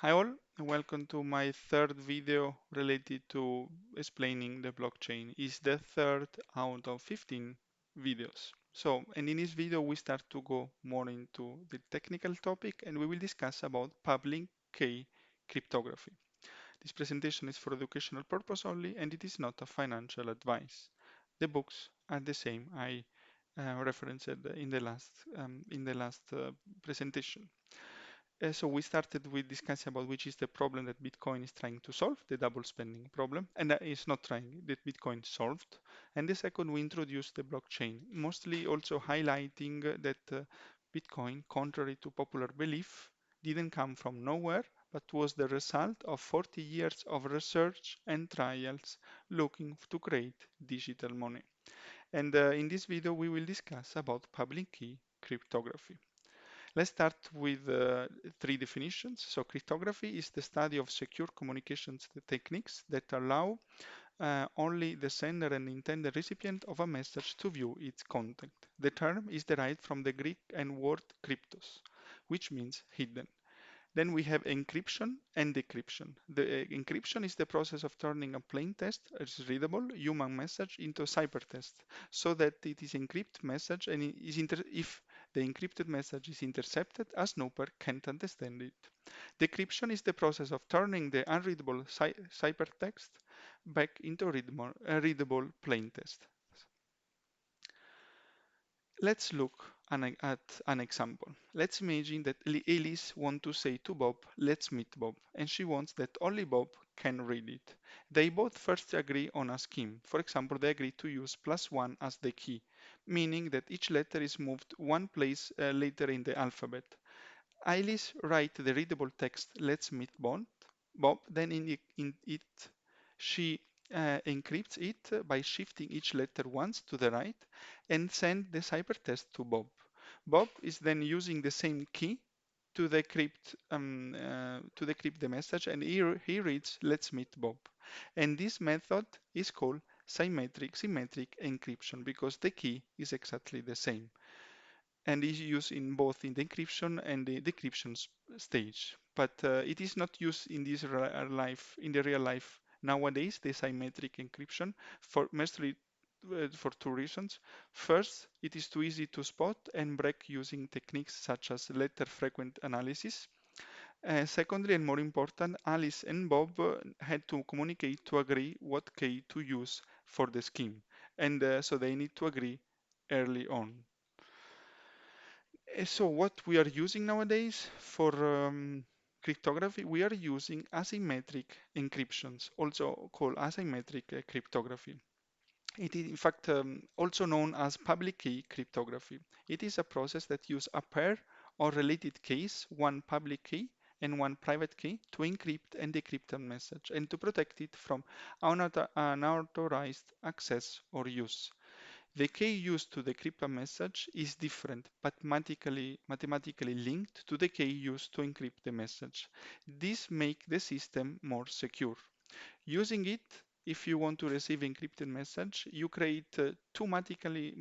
Hi all, and welcome to my third video related to explaining the blockchain. It's the third out of 15 videos. And in this video, we start to go more into the technical topic and we will discuss about public key cryptography. This presentation is for educational purpose only and it is not a financial advice. The books are the same I referenced in the last presentation. So we started with discussing about which is the problem that Bitcoin is trying to solve, the double spending problem, and that is not trying, that Bitcoin solved. And the second, we introduced the blockchain, mostly also highlighting that Bitcoin, contrary to popular belief, didn't come from nowhere, but was the result of 40 years of research and trials looking to create digital money. And in this video, we will discuss about public key cryptography. Let's start with three definitions. So cryptography is the study of secure communications techniques that allow only the sender and intended recipient of a message to view its content. The term is derived from the Greek and word cryptos, which means hidden. Then we have encryption and decryption. The encryption is the process of turning a plain text, as readable human message, into a ciphertext, so that it is encrypted message and if the encrypted message is intercepted, a snooper can't understand it. Decryption is the process of turning the unreadable ciphertext back into readable plain text. Let's look at an example. Let's imagine that Alice wants to say to Bob, let's meet Bob, and she wants that only Bob can read it. They both first agree on a scheme. For example, they agree to use +1 as the key, meaning that each letter is moved one place later in the alphabet. Alice writes the readable text, let's meet Bob, then in it she encrypts it by shifting each letter once to the right and send the ciphertext to Bob. Bob is then using the same key to decrypt the message, and he reads "Let's meet Bob." And this method is called symmetric encryption because the key is exactly the same and is used in both in the encryption and the decryption stage. But it is not used in this in the real life nowadays. The symmetric encryption for mostly for two reasons. First, it is too easy to spot and break using techniques such as letter frequent analysis. Secondly, and more important, Alice and Bob had to communicate to agree what key to use for the scheme, and so they need to agree early on. So what we are using nowadays for cryptography, we are using asymmetric encryptions, also called asymmetric cryptography. It is in fact also known as public key cryptography. It is a process that uses a pair or related keys, one public key and one private key, to encrypt and decrypt a message and to protect it from unauthorized access or use. The key used to decrypt a message is different, but mathematically linked to the key used to encrypt the message. This makes the system more secure. Using it, if you want to receive encrypted message, you create two mathematically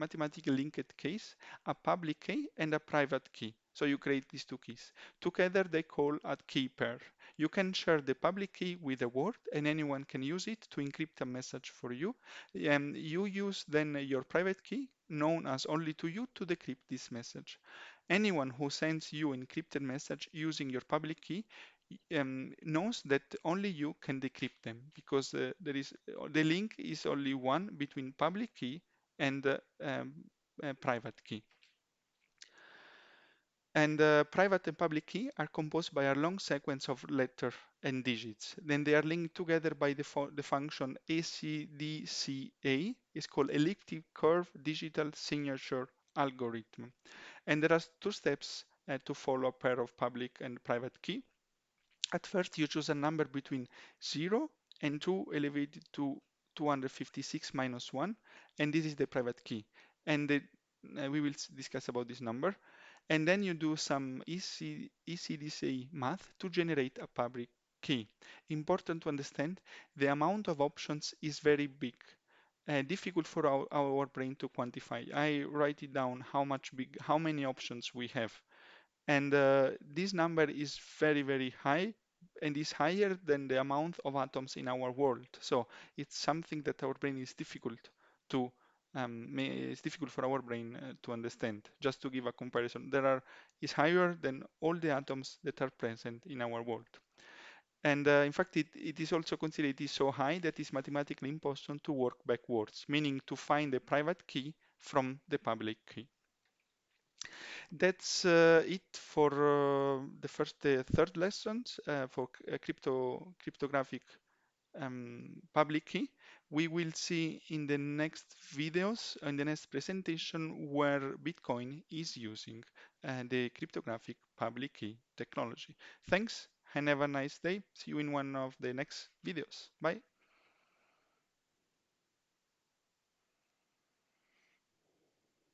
linked keys, a public key and a private key. So you create these two keys. Together they call a key pair. You can share the public key with a word and anyone can use it to encrypt a message for you. And you use then your private key, known as only to you, to decrypt this message. Anyone who sends you encrypted message using your public key knows that only you can decrypt them because the link is only one between public key and private key. And private and public key are composed by a long sequence of letters and digits. Then they are linked together by the function ACDCA. It's called elliptic curve digital signature algorithm. And there are two steps to follow a pair of public and private key. At first, you choose a number between 0 and 2 elevated to 256 minus 1, and this is the private key. And we will discuss about this number. And then you do some ACDCA math to generate a public key. Important to understand, the amount of options is very big. Difficult for our brain to quantify. I write it down how many options we have. And this number is very, very high and is higher than the amount of atoms in our world. So it's something that our brain is difficult to it's difficult for our brain to understand. Just to give a comparison, there are is higher than all the atoms that are present in our world. And in fact, it is also considered it is so high that it's mathematically impossible to work backwards, meaning to find the private key from the public key. That's it for the third lessons for cryptographic public key. We will see in the next videos, in the next presentation, where Bitcoin is using the cryptographic public key technology. Thanks and have a nice day. See you in one of the next videos. Bye.